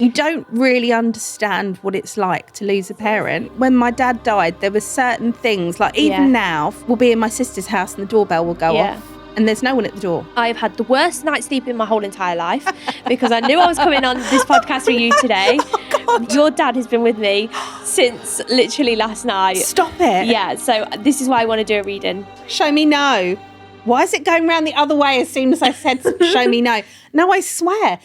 You don't really understand what it's like to lose a parent. When my dad died, there were certain things, like even now, we'll be in my sister's house and the doorbell will go off and there's no one at the door. I've had the worst night's sleep in my whole entire life because I knew I was coming on this podcast with you today. Oh, your dad has been with me since literally last night. Stop it. Yeah, so this is why I want to do a reading. Show me no. Why is it going round the other way as soon as I said show me no? No, I swear.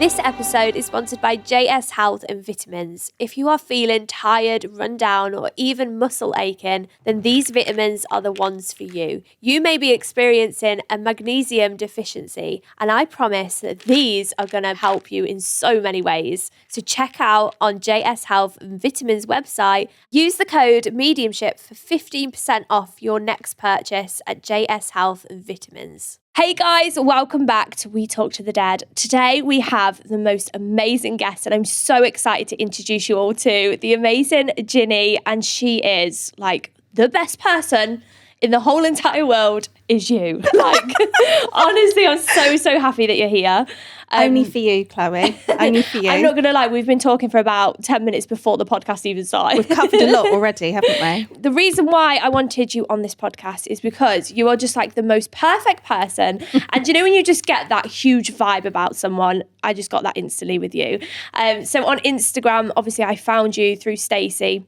This episode is sponsored by JS Health and Vitamins. If you are feeling tired, run down, or even muscle aching, then these vitamins are the ones for you. You may be experiencing a magnesium deficiency, and I promise that these are going to help you in so many ways. So check out on JS Health and Vitamins website. Use the code Mediumship for 15% off your next purchase at JS Health and Vitamins. Hey guys, welcome back to We Talk to the Dead. Today we have the most amazing guest and I'm so excited to introduce you all to the amazing Jinny, and she is like the best person in the whole entire world is you. Like, honestly, I'm so happy that you're here. Only for you, Chloe. Only for you. I'm not going to lie, we've been talking for about 10 minutes before the podcast even started. We've covered a lot already, haven't we? The reason why I wanted you on this podcast is because you are just like the most perfect person. And you know when you just get that huge vibe about someone, I just got that instantly with you. So on Instagram, obviously I found you through Stacey.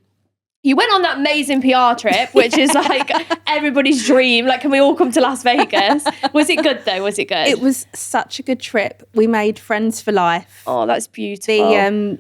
You went on that amazing PR trip, which is like everybody's dream. Like, can we all come to Las Vegas? Was it good though? Was it good? It was such a good trip. We made friends for life. Oh, that's beautiful.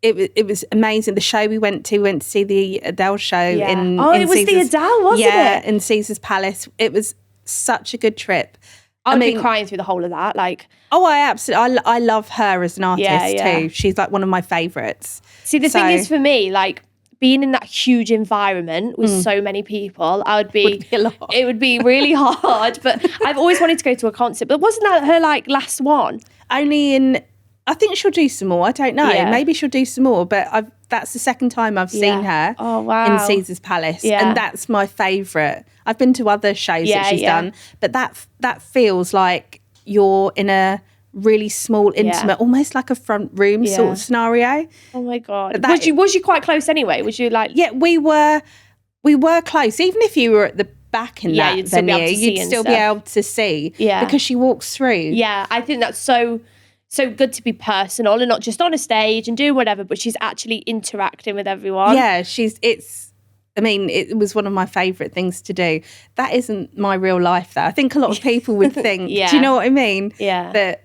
It was amazing. The show we went to see the Adele show in it was Caesar's, the Adele, wasn't it? Yeah, in Caesar's Palace. It was such a good trip. I've been crying through the whole of that. Like, I love her as an artist too. She's like one of my favourites. See, the thing is for me, like, being in that huge environment with so many people, would be a lot. It would be really hard. But I've always wanted to go to a concert. But wasn't that her like last one? I think she'll do some more. I don't know. Yeah. Maybe she'll do some more. But that's the second time I've seen her in Caesar's Palace. Yeah. And that's my favourite. I've been to other shows that she's done. But that feels like you're in a really small, intimate, almost like a front room sort of scenario. Oh my God. Was you quite close anyway? Was you like... Yeah, we were close. Even if you were at the back in that venue, you'd still be able to see. Yeah. Because she walks through. Yeah, I think that's so good to be personal and not just on a stage and do whatever, but she's actually interacting with everyone. Yeah, it was one of my favourite things to do. That isn't my real life, though. I think a lot of people would think, do you know what I mean? Yeah. That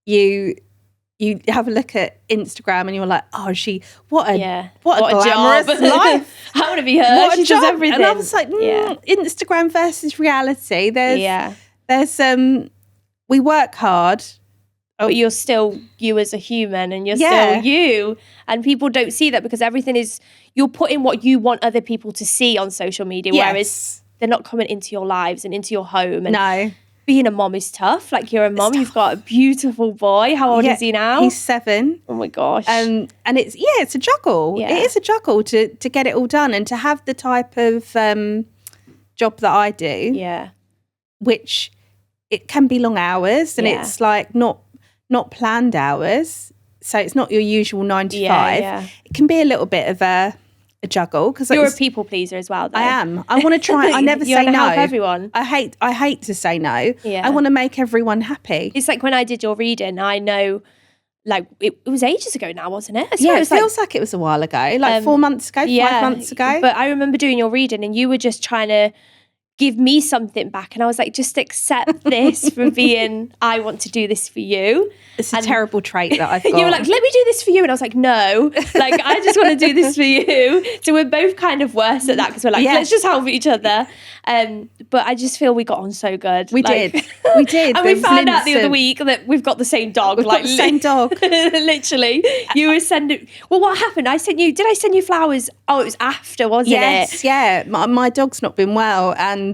you have a look at Instagram and you're like, oh, what a glamorous life. I want to be her. She does everything. And I was like, Instagram versus reality. We work hard. But you're still you as a human and you're still you. And people don't see that because everything is, you're putting what you want other people to see on social media, whereas they're not coming into your lives and into your home. And being a mom is tough. Like, you're a mom, you've got a beautiful boy. How old is he now? He's 7. Oh my gosh. And it's a juggle. Yeah. It is a juggle to get it all done and to have the type of job that I do. Yeah. Which it can be long hours and it's like not planned hours, so it's not your usual 9 to 5. Yeah. It can be a little bit of a juggle because you're a people pleaser as well, though. I am. I want to try. I never say no. Help everyone. I hate to say no. Yeah. I want to make everyone happy. It's like when I did your reading, I know, like it was ages ago now, wasn't it? It feels like it was a while ago, like 4 months ago, 5 months ago. But I remember doing your reading, and you were just trying to give me something back, and I was like, just accept this for being, I want to do this for you. It's a terrible trait that I've got. You were like, let me do this for you, and I was like, no, like I just want to do this for you. So we're both kind of worse at that because we're like, let's just help each other. But I just feel we got on so good. We did. And we found out the other week that we've got the same dog. We've got the same dog. Literally. You were sending, well, what happened? Did I send you flowers? Oh, it was after, wasn't it? Yes, yeah. My dog's not been well, and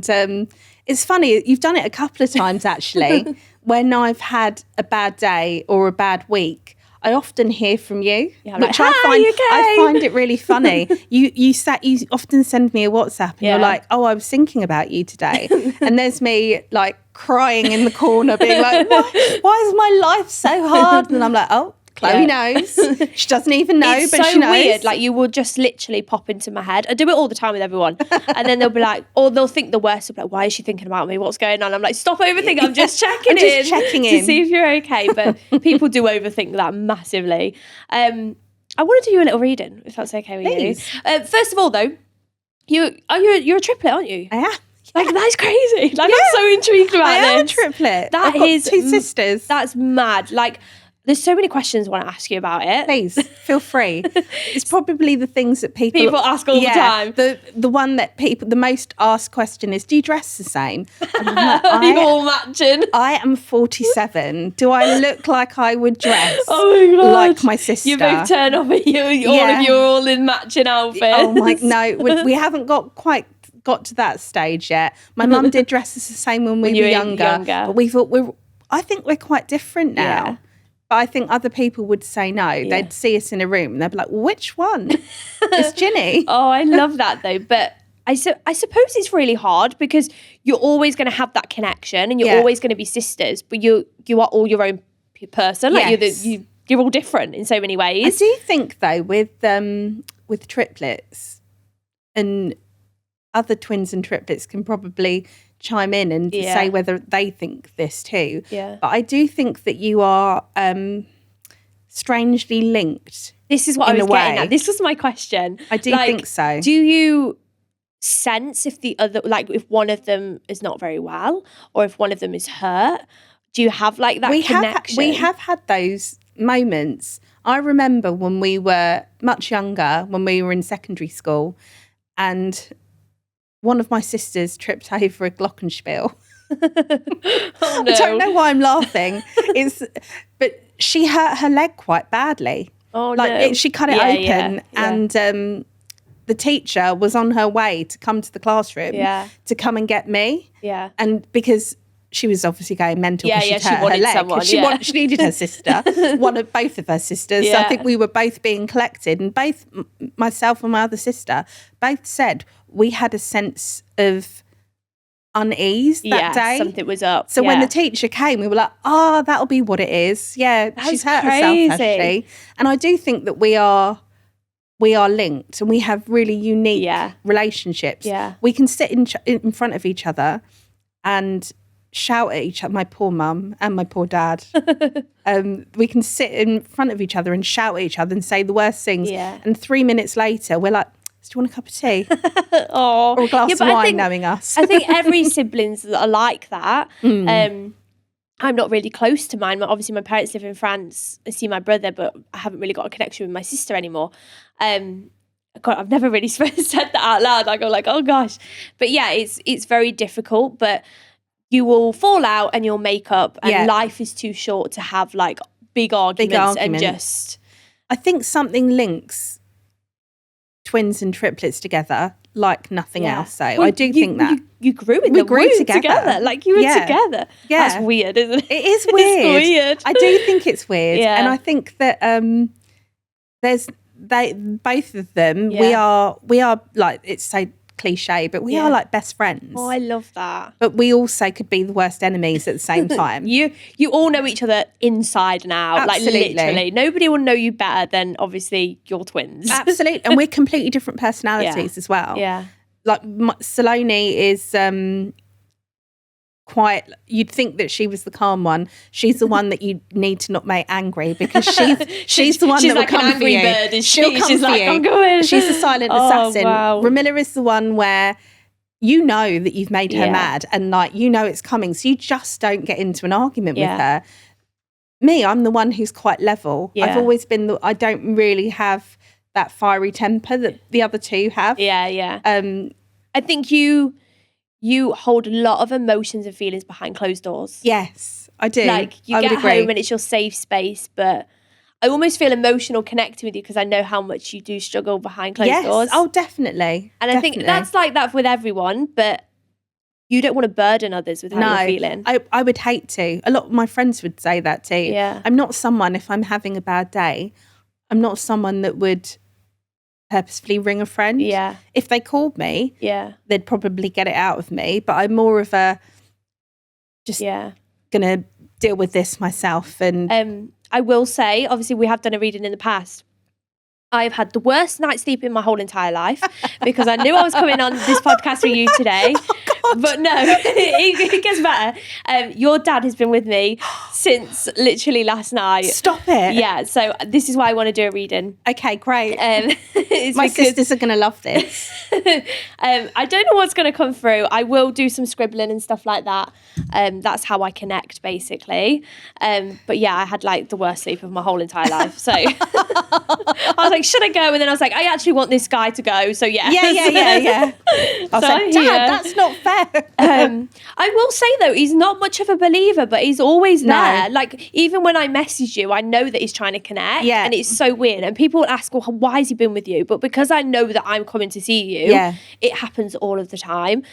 it's funny, you've done it a couple of times actually. when I've had a bad day or a bad week, I often hear from you, which I find it really funny. You often send me a WhatsApp and you're like, oh, I was thinking about you today. And there's me like crying in the corner being like, why is my life so hard? And I'm like, oh, Chloe knows. She doesn't even know, it's but so she knows. Weird. Like you will just literally pop into my head. I do it all the time with everyone. And then they'll be like, or they'll think the worst. They'll be like, why is she thinking about me? What's going on? I'm like, stop overthinking. I'm just checking in to see if you're okay. But people do overthink that massively. I want to do you a little reading, if that's okay with Please. You. First of all, though, you're a triplet, aren't you? I am. Like, that's crazy. Like, I'm so intrigued about this. I am a triplet. I've got 2 sisters. That's mad. Like, there's so many questions I want to ask you about it. Please, feel free. It's probably the things that people ask all the time. The one that the most asked question is, do you dress the same? And I'm like, you're all matching. I am 47. Do I look like I would dress like my sister? You both turn up and you're all in matching outfits. Oh my, no, we haven't quite got to that stage yet. My mum did dress us the same when we were younger. But we thought I think we're quite different now. Yeah. But I think other people would say no. Yeah. They'd see us in a room and they'd be like, which one? It's Jinny. Oh, I love that though. But I suppose it's really hard because you're always going to have that connection and you're always going to be sisters, but you are all your own person. Like you're all different in so many ways. I do think though with triplets, and other twins and triplets can probably chime in and say whether they think this too. Yeah. But I do think that you are strangely linked. This is what I was getting at. This was my question. I do think so. Do you sense if the other, like if one of them is not very well or if one of them is hurt? Do you have like that connection? We have had those moments. I remember when we were much younger, when we were in secondary school, and one of my sisters tripped over a glockenspiel. Oh, no. I don't know why I'm laughing. But she hurt her leg quite badly. Oh, no. She cut it open and the teacher was on her way to come to the classroom to come and get me. Yeah. And because she was obviously going mental because she'd hurt her leg. Someone, she needed her sister, both of her sisters. Yeah. So I think we were both being collected, and both myself and my other sister both said we had a sense of unease that day. Something was up. So when the teacher came, we were like, oh, that'll be what it is. Yeah, she's hurt herself actually. And I do think that we are linked and we have really unique relationships. Yeah. We can sit in front of each other and shout at each other, my poor mum and my poor dad. We can sit in front of each other and shout at each other and say the worst things. Yeah. And 3 minutes later, we're like, do you want a cup of tea? Or a glass of wine, knowing us. I think every siblings are like that. I'm not really close to mine. Obviously, my parents live in France. I see my brother, but I haven't really got a connection with my sister anymore. God, I've never really said that out loud. I go like, oh gosh. But yeah, it's very difficult, but you will fall out and you'll make up, and life is too short to have like big arguments. And just... I think something links twins and triplets together like nothing else. So I do think that. You grew in the womb together. Like you were together. Yeah. That's weird, isn't it? It is weird. It's weird. I do think it's weird. Yeah. And I think that both of them, we are like, it's so cliche, but we are like best friends. Oh, I love that. But we also could be the worst enemies at the same time. You all know each other inside and out. Absolutely. Like literally. Nobody will know you better than obviously your twins. Absolutely. And we're completely different personalities as well. Yeah. Like Saloni is quite, you'd think that she was the calm one. She's the one that you need to not make angry because she's the one that will like come for you. Bird, She'll come she's for like, you. I'm going. She's the silent assassin. Wow. Ramilla is the one where you know that you've made her mad and like you know it's coming, so you just don't get into an argument with her. Me, I'm the one who's quite level. I've always been I don't really have that fiery temper that the other two have. Yeah. I think you hold a lot of emotions and feelings behind closed doors. Yes, I do. Like you get home and it's your safe space, but I almost feel emotional connecting with you because I know how much you do struggle behind closed doors. Oh, definitely. And I think that's like that with everyone, but you don't want to burden others with how you're feeling. I would hate to. A lot of my friends would say that too. Yeah. I'm not someone, if I'm having a bad day, I'm not someone that would purposefully ring a friend. Yeah. If they called me, they'd probably get it out of me. But I'm more of a gonna deal with this myself. And I will say, obviously, we have done a reading in the past. I've had the worst night's sleep in my whole entire life because I knew I was coming on this podcast for you today. But no, it gets better. Your dad has been with me since literally last night. Stop it. Yeah, so this is why I want to do a reading. Okay, great. My sisters are going to love this. I don't know what's going to come through. I will do some scribbling and stuff like that. That's how I connect, basically. But yeah, I had like the worst sleep of my whole entire life. So I was like, should I go? And then I was like, I actually want this guy to go. So yeah. Yeah. I was like, Dad, that's not fair. I will say though, he's not much of a believer, but he's always there. Like even when I message you, I know that he's trying to connect. Yeah. And it's so weird. And people will ask, well, why has he been with you? But because I know that I'm coming to see you, it happens all of the time.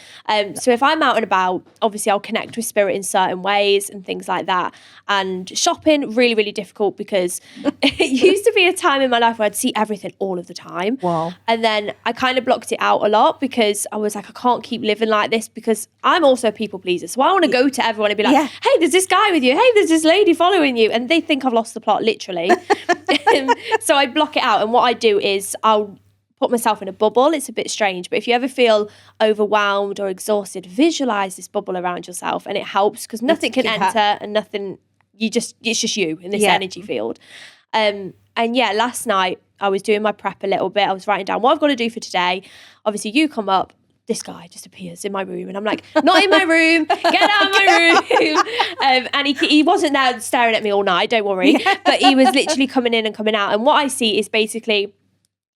So if I'm out and about, obviously I'll connect with spirit in certain ways and things like that. And shopping, really, really difficult because it used to be a time in my life where I'd see everything all of the time. Wow. And then I kind of blocked it out a lot because I was like, I can't keep living like this because I'm also a people pleaser. So I want to go to everyone and be like, hey, there's this guy with you. Hey, there's this lady following you. And they think I've lost the plot, literally. So I block it out. And what I do is I'll put myself in a bubble. It's a bit strange, but if you ever feel overwhelmed or exhausted, visualize this bubble around yourself and it helps because nothing can enter and nothing, it's just you in this energy field. And yeah, last night I was doing my prep a little bit. I was writing down what I've got to do for today. Obviously you come up, this guy just appears in my room and I'm like, not in my room, get out of my room. And he wasn't there staring at me all night, don't worry. But he was literally coming in and coming out. And what I see is basically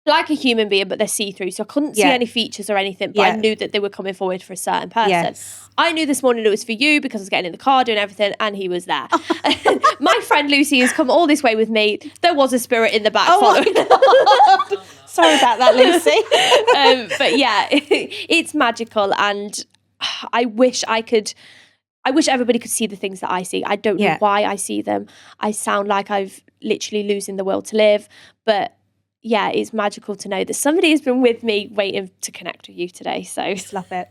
like a human being, but they're see-through. So I couldn't see any features or anything, but I knew that they were coming forward for a certain person. Yes. I knew this morning it was for you because I was getting in the car doing everything and he was there. My friend Lucy has come all this way with me. There was a spirit in the back following. Sorry about that, Lucy. But yeah, it's magical and I wish everybody could see the things that I see. I don't know why I see them. I sound like I've literally losing the will to live, but yeah, it's magical to know that somebody has been with me waiting to connect with you today. So just love it.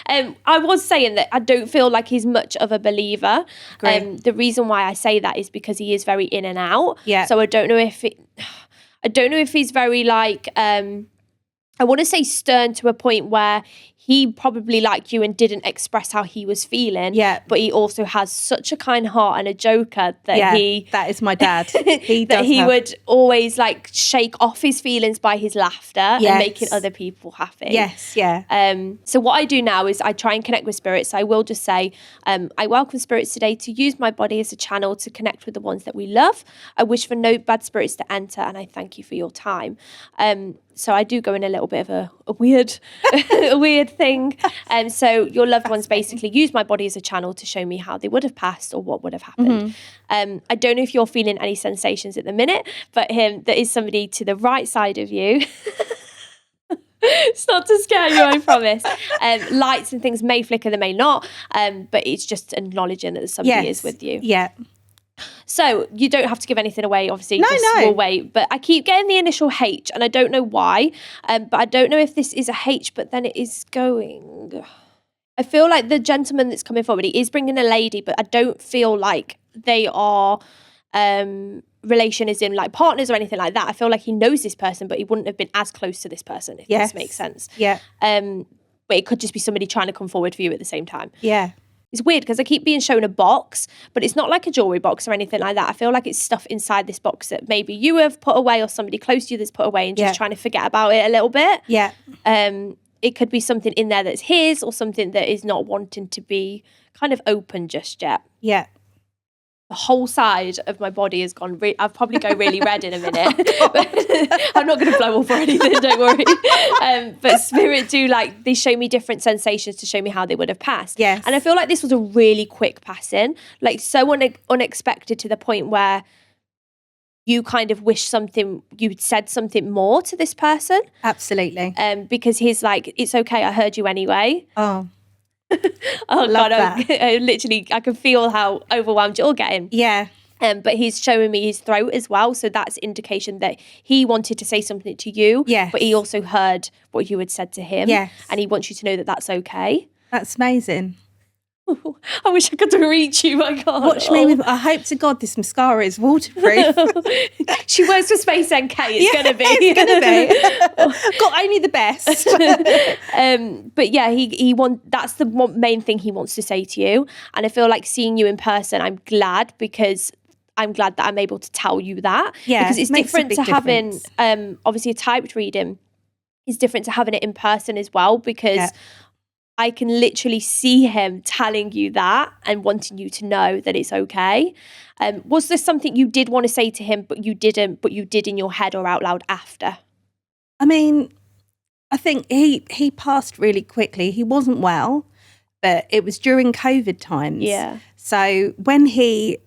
I was saying that I don't feel like he's much of a believer. The reason why I say that is because he is very in and out. Yeah. So I don't know if he's very like I want to say stern to a point where he probably liked you and didn't express how he was feeling. Yeah. But he also has such a kind heart and a joker that that is my dad. He would always like shake off his feelings by his laughter and making other people happy. Yes, yeah. So what I do now is I try and connect with spirits. I will just say, I welcome spirits today to use my body as a channel to connect with the ones that we love. I wish for no bad spirits to enter and I thank you for your time. So I do go in a little bit of a weird thing. So your loved ones basically use my body as a channel to show me how they would have passed or what would have happened. Mm-hmm. I don't know if you're feeling any sensations at the minute, but there is somebody to the right side of you. It's not to scare you, I promise. Lights and things may flicker, they may not, but it's just acknowledging that somebody is with you. Yeah. So you don't have to give anything away, obviously. No. We'll wait. But I keep getting the initial H, and I don't know why. But I don't know if this is a H, but then it is going. I feel like the gentleman that's coming forward, he is bringing a lady, but I don't feel like they are relation as in like partners or anything like that. I feel like he knows this person, but he wouldn't have been as close to this person, if this makes sense. Yeah. But it could just be somebody trying to come forward for you at the same time. Yeah. It's weird because I keep being shown a box, but it's not like a jewellery box or anything like that. I feel like it's stuff inside this box that maybe you have put away or somebody close to you that's put away and just trying to forget about it a little bit. Yeah. It could be something in there that's his or something that is not wanting to be kind of open just yet. Yeah. The whole side of my body has gone, I'll probably go really red in a minute. I'm not going to blow up or anything, don't worry. But spirit they show me different sensations to show me how they would have passed. Yes. And I feel like this was a really quick passing, like so unexpected to the point where you kind of wish you'd said something more to this person. Absolutely. Because he's like, it's okay, I heard you anyway. Oh. Oh God, I literally, I can feel how overwhelmed you're getting. Yeah. But he's showing me his throat as well. So that's indication that he wanted to say something to you, but he also heard what you had said to him. Yes. And he wants you to know that that's okay. That's amazing. I wish I could reach you. I can't. Watch me with. I hope to God this mascara is waterproof. She works for Space NK. It's gonna be. It's gonna be. Got only the best. But yeah, he that's the main thing he wants to say to you. And I feel like seeing you in person, I'm glad because I'm glad that I'm able to tell you that. Yeah, because it's different to having obviously a typed reading. It's different to having it in person as well because I can literally see him telling you that and wanting you to know that it's okay. Was there something you did want to say to him, but you didn't, but you did in your head or out loud after? I mean, I think he passed really quickly. He wasn't well, but it was during COVID times. Yeah. So when he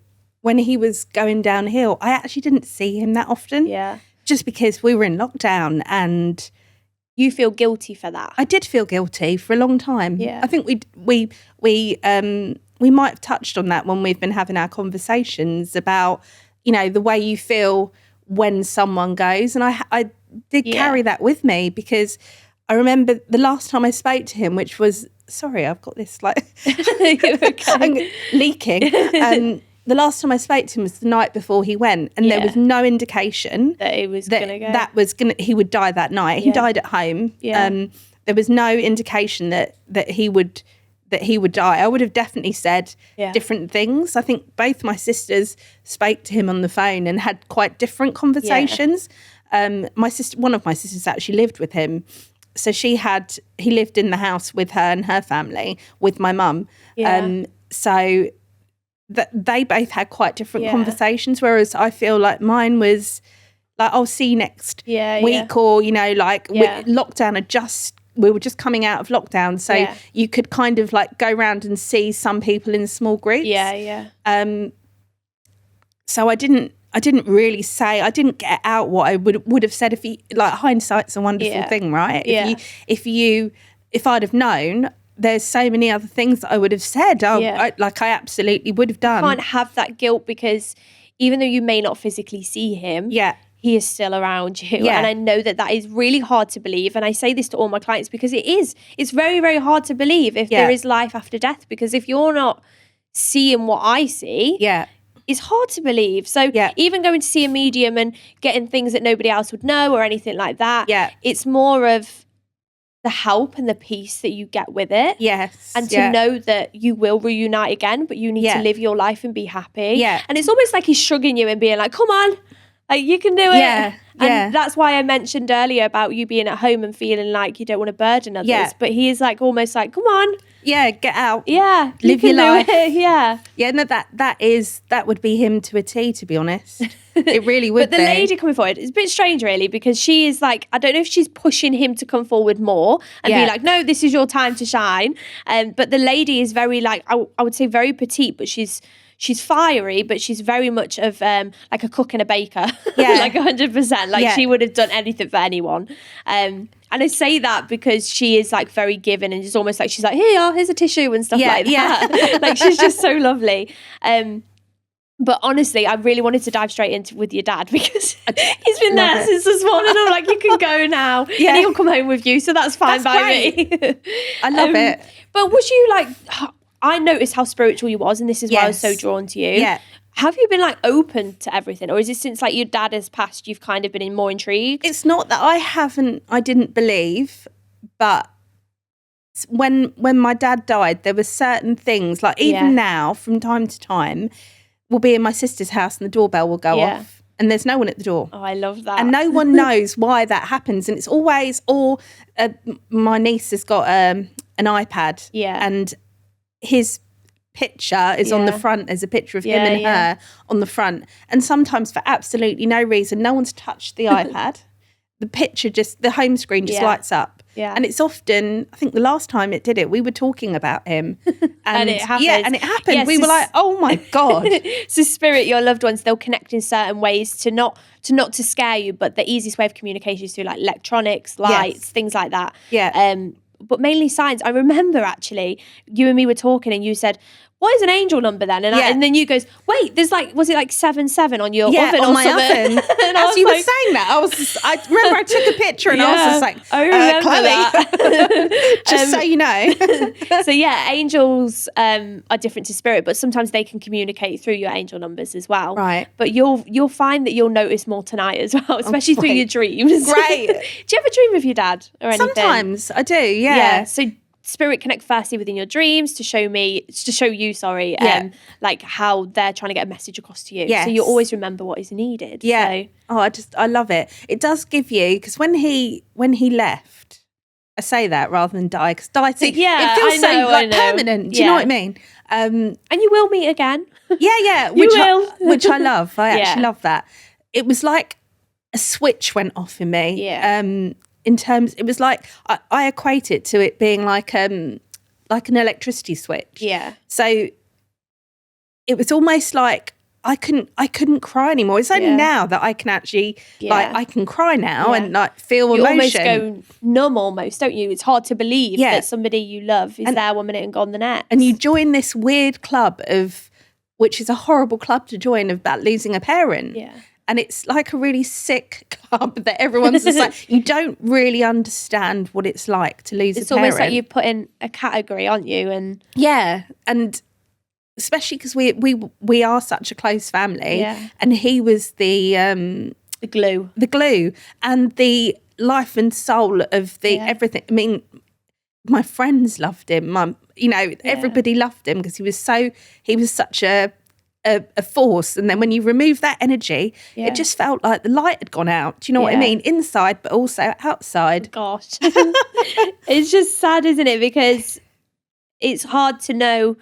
was going downhill, I actually didn't see him that often. Yeah. Just because we were in lockdown and... You feel guilty for that? I did feel guilty for a long time. Yeah. I think we might have touched on that when we've been having our conversations about, you know, the way you feel when someone goes. And I did carry that with me because I remember the last time I spoke to him, which was, sorry, I've got this like I'm leaking. The last time I spoke to him was the night before he went, and there was no indication that he was going to go. He would die that night. He died at home. Yeah. There was no indication that he would die. I would have definitely said different things. I think both my sisters spoke to him on the phone and had quite different conversations. One of my sisters actually lived with him. So he lived in the house with her and her family with my mum. So that they both had quite different conversations, whereas I feel like mine was like, I'll see you next week, or, you know, like lockdown we were just coming out of lockdown, so you could kind of like go around and see some people in small groups. So I didn't really say, I didn't get out what I would have said if he, like, hindsight's a wonderful thing, right? If I'd have known, there's so many other things that I would have said. I absolutely would have done. You can't have that guilt because even though you may not physically see him, he is still around you. Yeah. And I know that is really hard to believe. And I say this to all my clients because it is. It's very, very hard to believe if there is life after death, because if you're not seeing what I see, it's hard to believe. So even going to see a medium and getting things that nobody else would know or anything like that, it's more of the help and the peace that you get with it. Yes. And to know that you will reunite again, but you need to live your life and be happy. Yeah. And it's almost like he's shrugging you and being like, come on, like, you can do it. Yeah. And that's why I mentioned earlier about you being at home and feeling like you don't want to burden others. Yeah. But he is like almost like, come on. Yeah, get out. Yeah. Live your life. Yeah. Yeah, no, that would be him to a T, to be honest. It really would be. But the lady coming forward, it's a bit strange really, because she is like, I don't know if she's pushing him to come forward more and be like, no, this is your time to shine. But the lady is very like, I would say very petite, but she's fiery, but she's very much of like a cook and a baker. Yeah. Like 100%. Like she would have done anything for anyone. And I say that because she is like very giving, and it's almost like she's like, here's a tissue and stuff like that. Yeah. Like, she's just so lovely. But honestly, I really wanted to dive straight into with your dad because he's been there since this morning. I'm like, you can go now. Yeah. And he'll come home with you. So that's fine by me. I love it. But was you like, I noticed how spiritual you was, and this is why I was so drawn to you. Yeah. Have you been like open to everything, or is it since like your dad has passed, you've kind of been more intrigued? It's not that I didn't believe, but when my dad died, there were certain things, like even now, from time to time, we'll be in my sister's house and the doorbell will go off and there's no one at the door. Oh, I love that. And no one knows why that happens. And it's always, my niece has got an iPad and his picture is on the front. There's a picture of him and her on the front. And sometimes for absolutely no reason, no one's touched the iPad. The picture the home screen just lights up. Yeah. And it's often, I think the last time it did it, we were talking about him. And it happened. Yeah, and it happened. Yes, we were like, oh my God. So spirit, your loved ones, they'll connect in certain ways to not to scare you, but the easiest way of communication is through like electronics, lights, things like that. Yeah. but mainly signs. I remember actually you and me were talking and you said, what is an angel number then? And then you goes, wait, there's like, was it like 77 on your oven on or my something? oven. As you were saying that, I remember I took a picture and I was just like, I remember that. Just so you know. So yeah, angels are different to spirit, but sometimes they can communicate through your angel numbers as well. Right. But you'll find that you'll notice more tonight as well, especially through your dreams. Great. Do you ever dream of your dad or anything? Sometimes I do, yeah. So spirit connect firstly within your dreams to show you, like how they're trying to get a message across to you. Yes. So you always remember what is needed. Yeah. So. I love it. It does give you, because when he left, I say that rather than die, because die, it feels so permanent. Do you know what I mean? And you will meet again. Yeah. Which I love. I actually love that. It was like a switch went off in me. Yeah. In terms, it was like I equate it to it being like an electricity switch. Yeah. So it was almost like I couldn't cry anymore. It's only now that I can actually I can cry now and like feel emotion. You almost go numb almost, don't you? It's hard to believe that somebody you love is there 1 minute and gone the next. And you join this weird club which is a horrible club to join, about losing a parent. Yeah. And it's like a really sick club that everyone's just like, you don't really understand what it's like to lose a parent. It's almost like you put in a category, aren't you? And and especially because we are such a close family. Yeah. And he was the glue. The glue and the life and soul of the everything. I mean, my friends loved him. Everybody loved him because he was such a force. And then when you remove that energy, it just felt like the light had gone out. Do you know what I mean? Inside, but also outside. Gosh. It's just sad, isn't it? Because it's hard to know.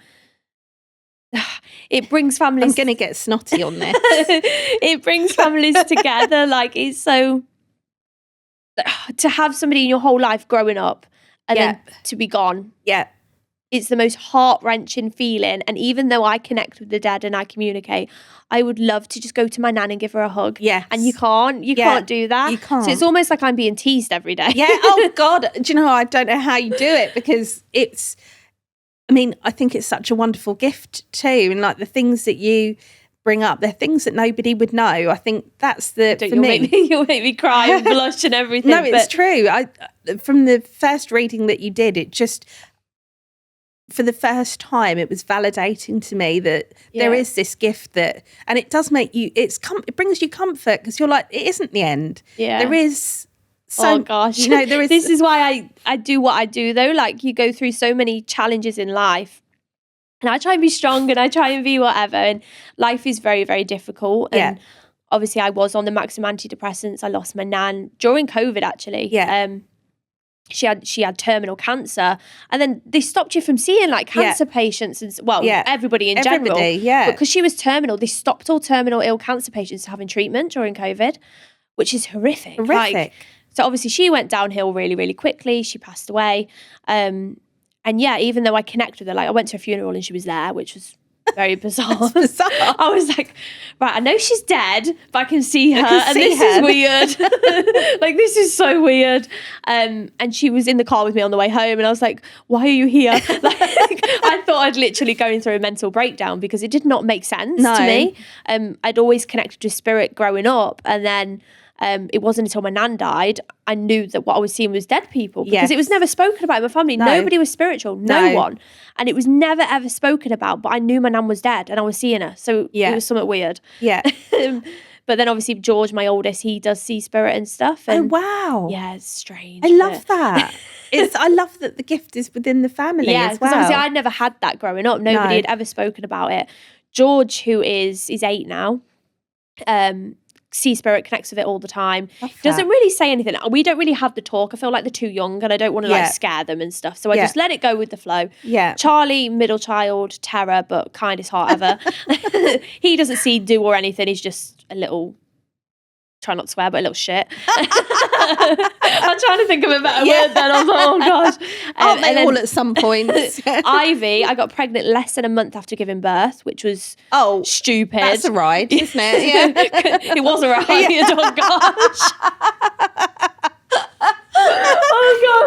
It brings families... I'm going to get snotty on this. It brings families together. Like, it's so... To have somebody in your whole life growing up and then to be gone. Yeah. It's the most heart-wrenching feeling. And even though I connect with the dad and I communicate, I would love to just go to my nan and give her a hug. Yes. And you can't do that. You can't. So it's almost like I'm being teased every day. Yeah. Oh, God. Do you know, I don't know how you do it, because I think it's such a wonderful gift too. And like the things that you bring up, they're things that nobody would know. I think that's you'll make me cry and blush and everything. No, it's true. From the first reading that you did, it just... for the first time, it was validating to me that there is this gift and it does make you, it brings you comfort, because you're like, it isn't the end. Yeah. There is so, oh gosh. There is. This is why I do what I do though. Like, you go through so many challenges in life and I try and be strong and I try and be whatever, and life is very, very difficult. And obviously I was on the maximum antidepressants. I lost my nan during COVID actually. Yeah. She had terminal cancer, and then they stopped you from seeing like cancer patients and everybody in general. Because she was terminal, they stopped all terminal ill cancer patients having treatment during COVID, which is horrific. Like, so obviously she went downhill really, really quickly. She passed away. And even though I connect with her, like I went to a funeral and she was there, which was very bizarre. Bizarre. I was like, right, I know she's dead, but I can see her, and this is weird. Like, this is so weird. And she was in the car with me on the way home, and I was like, why are you here? Like, I thought I'd literally going through a mental breakdown because it did not make sense to me. I'd always connected with spirit growing up, and then it wasn't until my nan died I knew that what I was seeing was dead people, because it was never spoken about in my family. Nobody was spiritual, no one, and it was never ever spoken about. But I knew my nan was dead and I was seeing her, so it was something weird. But then obviously George, my oldest, he does see spirit and stuff. And wow, it's strange. I love that. I love that the gift is within the family as well. Obviously I'd never had that growing up. Nobody had ever spoken about it. George, who is 8 now, sea spirit, connects with it all the time. Doesn't really say anything. We don't really have the talk. I feel like they're too young and I don't want to like scare them and stuff. So I just let it go with the flow. Charlie, middle child, terror, but kindest heart ever. He doesn't see, do or anything. He's just a little, try not to swear, but a little shit. I'm trying to think of a better word then. I was like, oh gosh. Aren't they all at some point? Ivy, I got pregnant less than a month after giving birth, which was stupid. That's a ride, isn't it? Yeah. It was a ride. Oh gosh. Oh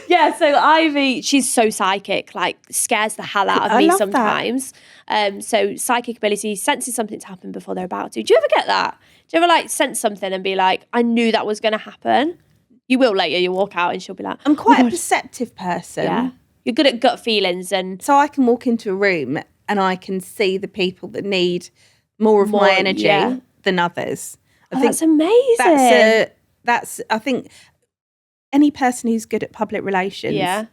Yeah, so Ivy, she's so psychic, like scares the hell out of me sometimes. So psychic ability, senses something to happen before they're about to. Do you ever get that? Do you ever like sense something and be like, I knew that was going to happen? You will later, you walk out and she'll be like, I'm quite a perceptive person. Yeah. You're good at gut feelings. And so I can walk into a room and I can see the people that need more of my energy than others. I think that's amazing. I think any person who's good at public relations,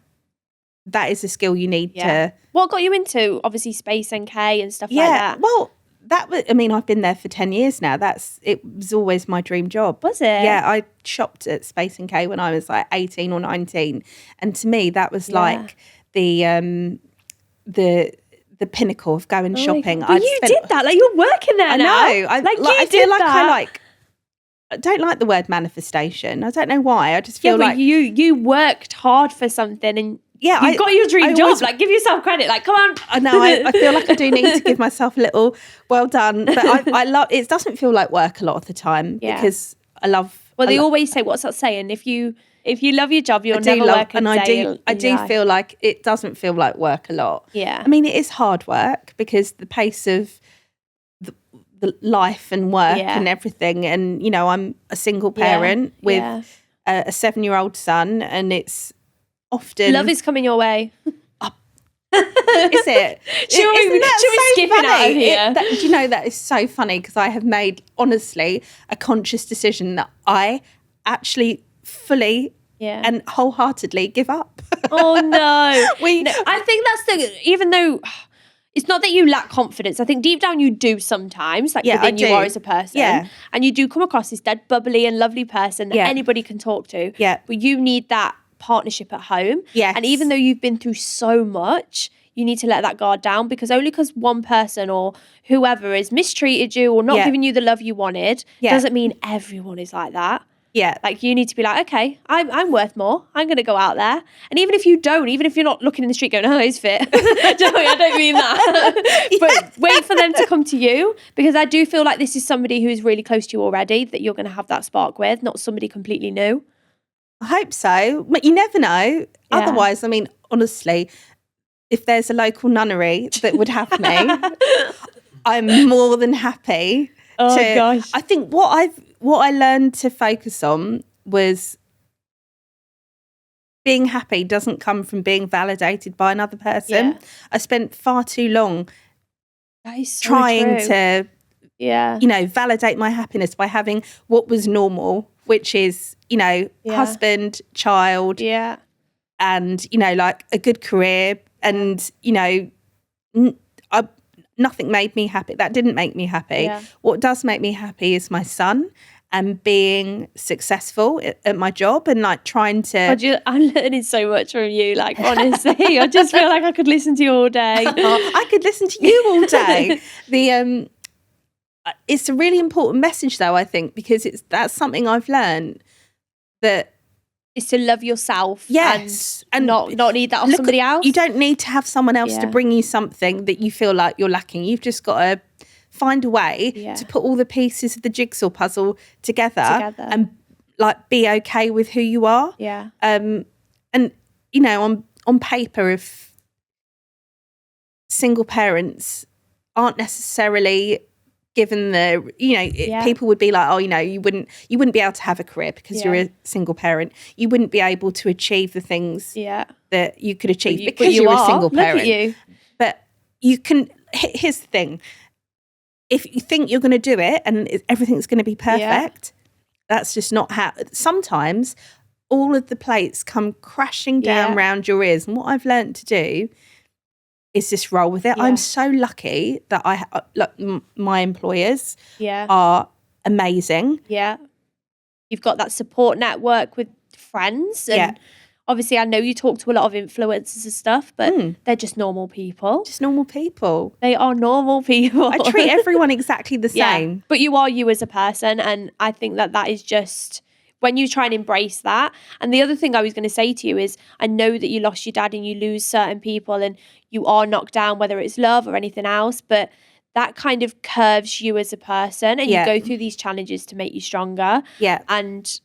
that is a skill you need to. What got you into, obviously, Space NK and stuff like that? Well, I've been there for 10 years now. It was always my dream job. Was it? Yeah, I shopped at Space NK when I was like 18 or 19. And to me, that was like the pinnacle of going shopping. But you did that, like you're working there now. I know. I don't like the word manifestation. I don't know why. I just feel like you worked hard for something and you got your dream job. Like, give yourself credit. Like, come on. I know. I feel like I do need to give myself a little well done. But I love. It doesn't feel like work a lot of the time because I love. Well, they always say, what's that saying? If you love your job, you'll never work a day. I do feel like it doesn't feel like work a lot. Yeah. I mean, it is hard work because the pace of the life and work and everything. And, you know, I'm a single parent with a 7-year-old son, and it's often... Love is coming your way. Is it? Should we skip it out of here? Do you know, that is so funny because I have made, honestly, a conscious decision that I actually fully and wholeheartedly give up. Oh, no. I think that's even though... It's not that you lack confidence. I think deep down you do sometimes, like within you are as a person. Yeah. And you do come across this dead bubbly and lovely person that anybody can talk to. Yeah. But you need that partnership at home. Yes. And even though you've been through so much, you need to let that guard down, because only because one person or whoever has mistreated you or not giving you the love you wanted doesn't mean everyone is like that. Yeah. Like, you need to be like, okay, I'm worth more. I'm going to go out there. And even if you're not looking in the street going, oh, he's fit. I don't mean that. But wait for them to come to you, because I do feel like this is somebody who is really close to you already that you're going to have that spark with, not somebody completely new. I hope so. But you never know. Yeah. Otherwise, I mean, honestly, if there's a local nunnery that would have me, I'm more than happy. Oh, gosh. I think what I learned to focus on was being happy doesn't come from being validated by another person. Yeah. I spent far too long trying to, validate my happiness by having what was normal, which is, husband, child, and, like a good career. And, nothing made me happy. That didn't make me happy. Yeah. What does make me happy is my son and being successful at my job and like trying to... I'm learning so much from you, like, honestly. I just feel like I could listen to you all day. I could listen to you all day. It's a really important message though, I think, because that's something I've learned, that is to love yourself and not need that off somebody else. You don't need to have someone else to bring you something that you feel like you're lacking. You've just got to find a way to put all the pieces of the jigsaw puzzle together and like be okay with who you are. Yeah. And on paper, if single parents aren't necessarily given people would be like, oh, you wouldn't be able to have a career because you're a single parent. You wouldn't be able to achieve the things that you could achieve because you're a single parent. Look at you. But you can. Here's the thing: if you think you're going to do it and everything's going to be perfect, that's just not how. Sometimes all of the plates come crashing down round your ears, and what I've learned to do is just roll with it. I'm so lucky that my employers are amazing. Yeah. You've got that support network with friends. And obviously I know you talk to a lot of influencers and stuff, but they're just normal people. Just normal people. They are normal people. I treat everyone exactly the same. But you are you as a person. And I think that is just... when you try and embrace that. And the other thing I was going to say to you is, I know that you lost your dad and you lose certain people and you are knocked down, whether it's love or anything else, but that kind of curves you as a person and you go through these challenges to make you stronger. Yeah. And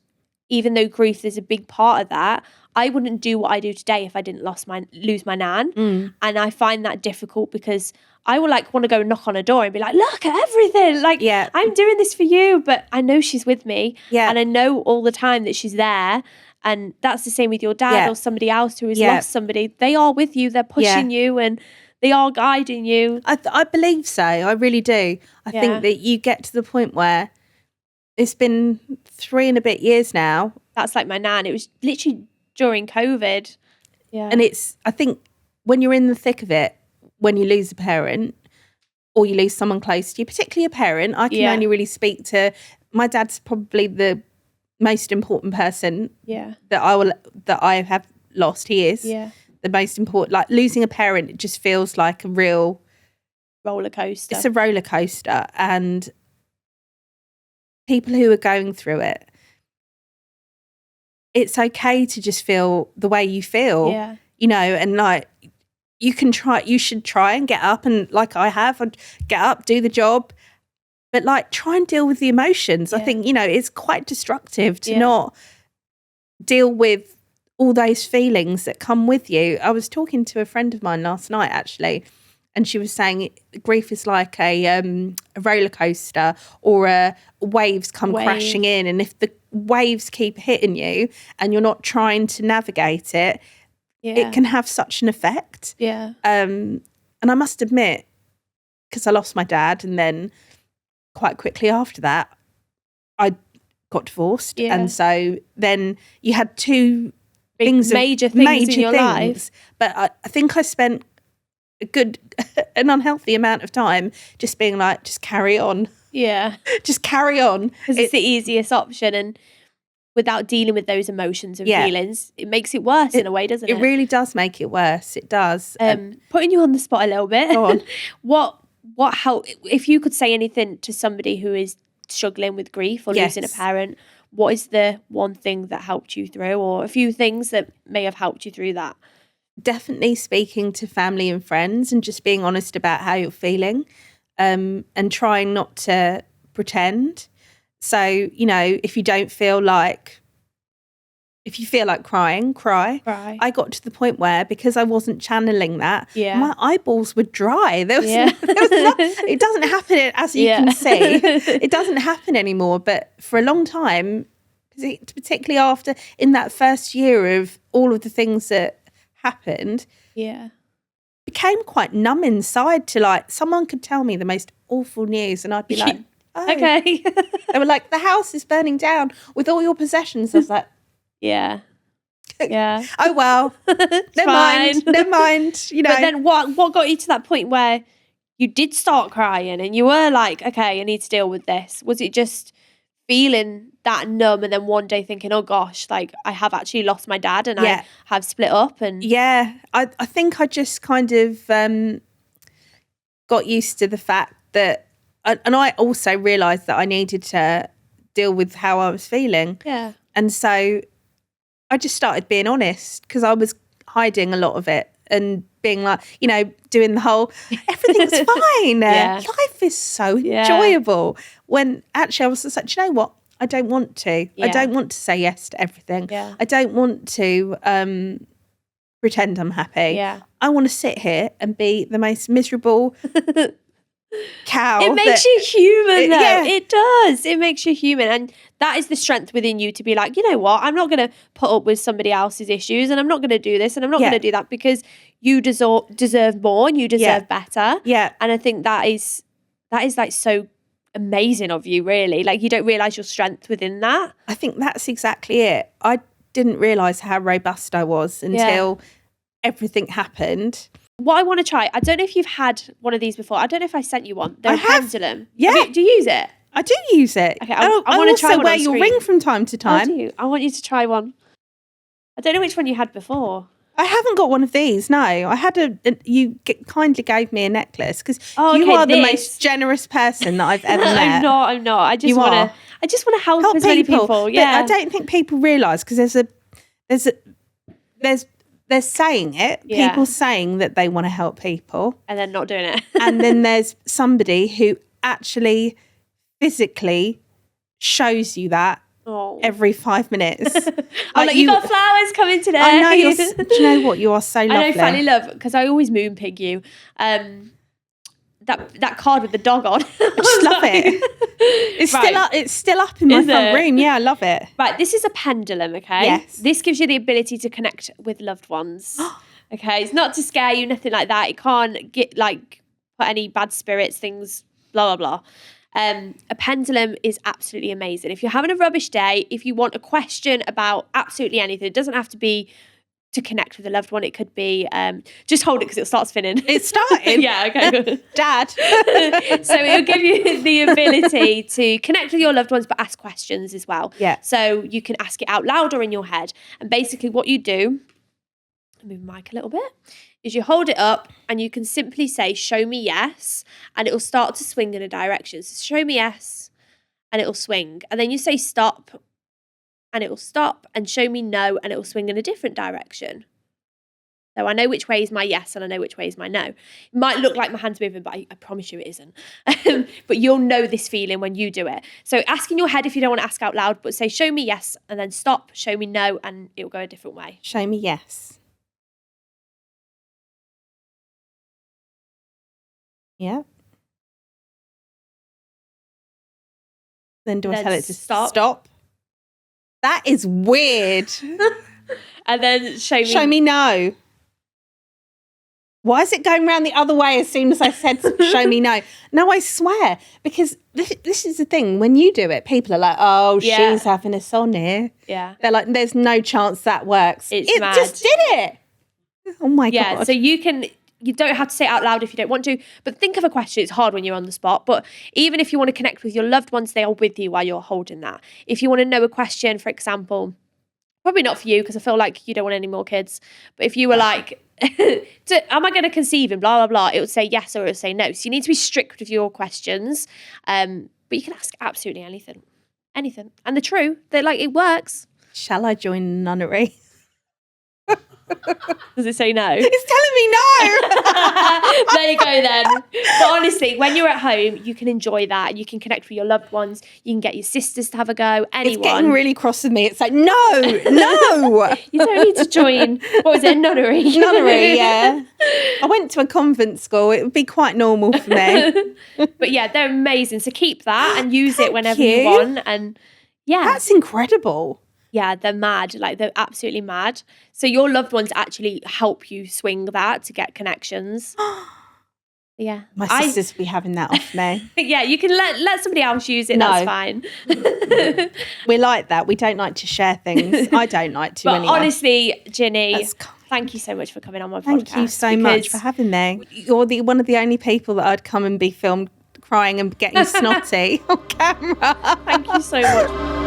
even though grief is a big part of that, I wouldn't do what I do today if I didn't lose my nan. And I find that difficult because I will like want to go knock on a door and be like, look at everything. Like, I'm doing this for you, but I know she's with me. And I know all the time that she's there. And that's the same with your dad or somebody else who has lost somebody. They are with you. They're pushing you and they are guiding you. I believe so. I really do. I think that you get to the point where it's been 3 and a bit years now. That's like my nan. It was literally during COVID. Yeah. And I think when you're in the thick of it, when you lose a parent or you lose someone close to you, particularly a parent, I can only really speak to, my dad's probably the most important person that I have lost. He is the most important. Like losing a parent, it just feels like a real roller coaster. It's a roller coaster, and people who are going through it, it's okay to just feel the way you feel, you know, and like you should try and get up, and like I have, I'd get up, do the job, but like try and deal with the emotions. I think, you know, it's quite destructive to not deal with all those feelings that come with you. I was talking to a friend of mine last night actually, and she was saying grief is like a roller coaster, or waves come crashing in, and if the waves keep hitting you and you're not trying to navigate it, it can have such an effect. And I must admit, because I lost my dad, and then quite quickly after that I got divorced, and so then you had two major things in your life. But I think I spent an unhealthy amount of time just being like, just carry on. Just carry on. Because it's the easiest option, and without dealing with those emotions and feelings, it makes it worse in a way, doesn't it? It really does make it worse. It does. Putting you on the spot a little bit. Go on. What help, if you could say anything to somebody who is struggling with grief or losing a parent, what is the one thing that helped you through, or a few things that may have helped you through that? Definitely speaking to family and friends and just being honest about how you're feeling, and trying not to pretend. So, you know, if you feel like crying, cry. I got to the point where, because I wasn't channeling that, my eyeballs were dry. There was it doesn't happen, as you can see. It doesn't happen anymore. But for a long time, particularly after, in that first year of all of the things that happened, became quite numb inside to, like, someone could tell me the most awful news and I'd be like, oh. Okay. They were like, the house is burning down with all your possessions. I was like, yeah. Oh well, never mind. You know. But then what got you to that point where you did start crying and you were like, okay, I need to deal with this? Was it just feeling that numb, and then one day thinking, oh gosh, like I have actually lost my dad and I have split up? And I think I just kind of got used to the fact that, and I also realised that I needed to deal with how I was feeling. And so I just started being honest, because I was hiding a lot of it and being like, you know, doing the whole, everything's fine. Life is so enjoyable. When actually I was just like, you know what? I don't want to. I don't want to say yes to everything. I don't want to pretend I'm happy. I want to sit here and be the most miserable cow. It makes you human, though. It does. It makes you human, and that is the strength within you to be like, you know what, I'm not going to put up with somebody else's issues, and I'm not going to do this, and I'm not going to do that, because you deserve more and you deserve better. And I think that is like so amazing of you, really. Like, you don't realise your strength within that. I think that's exactly it. I didn't realise how robust I was until everything happened. What I want to try, I don't know if you've had one of these before. I don't know if I sent you one. They're a Pendulum. Yeah. Do you use it? I do use it. Okay, I want to try one. I also wear your ring from time to time. Oh, do you? I want you to try one. I don't know which one you had before. I haven't got one of these, no. I had you kindly gave me a necklace, because you are the most generous person that I've ever met. I'm not. I just want to help as many people. Yeah. But I don't think people realise, because there's saying it, people saying that they want to help people. And then not doing it. And then there's somebody who actually physically shows you that every 5 minutes. You got flowers coming today. I know. Do you know what? You are so lovely. I know, Fanny Love, because I always moon pig you. That card with the dog on. I just love it. It's still up in my front room. Yeah, I love it. Right, this is a pendulum, okay? Yes. This gives you the ability to connect with loved ones. Okay, it's not to scare you, nothing like that. It can't get put any bad spirits, things, blah, blah, blah. A pendulum is absolutely amazing. If you're having a rubbish day, if you want a question about absolutely anything, it doesn't have to be to connect with a loved one. It could be, just hold it because it'll start spinning. It's starting? Yeah, okay, good. Dad. So it'll give you the ability to connect with your loved ones, but ask questions as well. Yeah. So you can ask it out loud or in your head. And basically what you do, move the mic a little bit, is you hold it up and you can simply say, show me yes, and it will start to swing in a direction. So show me yes, and it will swing. And then you say stop, and it will stop, and show me no, and it will swing in a different direction. So I know which way is my yes, and I know which way is my no. It might look like my hand's moving, but I promise you it isn't. But you'll know this feeling when you do it. So ask in your head if you don't want to ask out loud, but say, show me yes, and then stop, show me no, and it will go a different way. Show me yes. Yeah. Then do I tell it to stop? That is weird. And then show me no. Why is it going round the other way as soon as I said show me no? No, I swear. Because this is the thing. When you do it, people are like, oh, she's having us on here. Yeah. They're like, there's no chance that works. It mad. Just did it. Oh, my God. Yeah, so you don't have to say it out loud if you don't want to, but think of a question. It's hard when you're on the spot, but even if you want to connect with your loved ones, they are with you while you're holding that. If you want to know a question, for example, probably not for you because I feel like you don't want any more kids, but if you were like, am I going to conceive and blah, blah, blah, it would say yes or it would say no. So you need to be strict with your questions, but you can ask absolutely anything. Anything. And they're true. It works. Shall I join nunnery? Does it say no? It's telling me no. There you go then. But honestly, when you're at home, you can enjoy that. You can connect with your loved ones. You can get your sisters to have a go. Anyone. It's getting really cross with me. It's like, no. You don't need to join. What was it? Nunnery. Nunnery, yeah. I went to a convent school. It would be quite normal for me. But yeah, they're amazing. So keep that and use it whenever you want. And yeah. That's incredible. Yeah, they're mad. They're absolutely mad. So your loved ones actually help you swing that to get connections. Yeah. My sisters will be having that off me. Yeah, you can let somebody else use it. No. That's fine. We're like that. We don't like to share things. I don't like to anyway. But honestly, Jinny, thank you so much for coming on my podcast. Thank you so much for having me. You're one of the only people that I'd come and be filmed crying and getting snotty on camera. Thank you so much.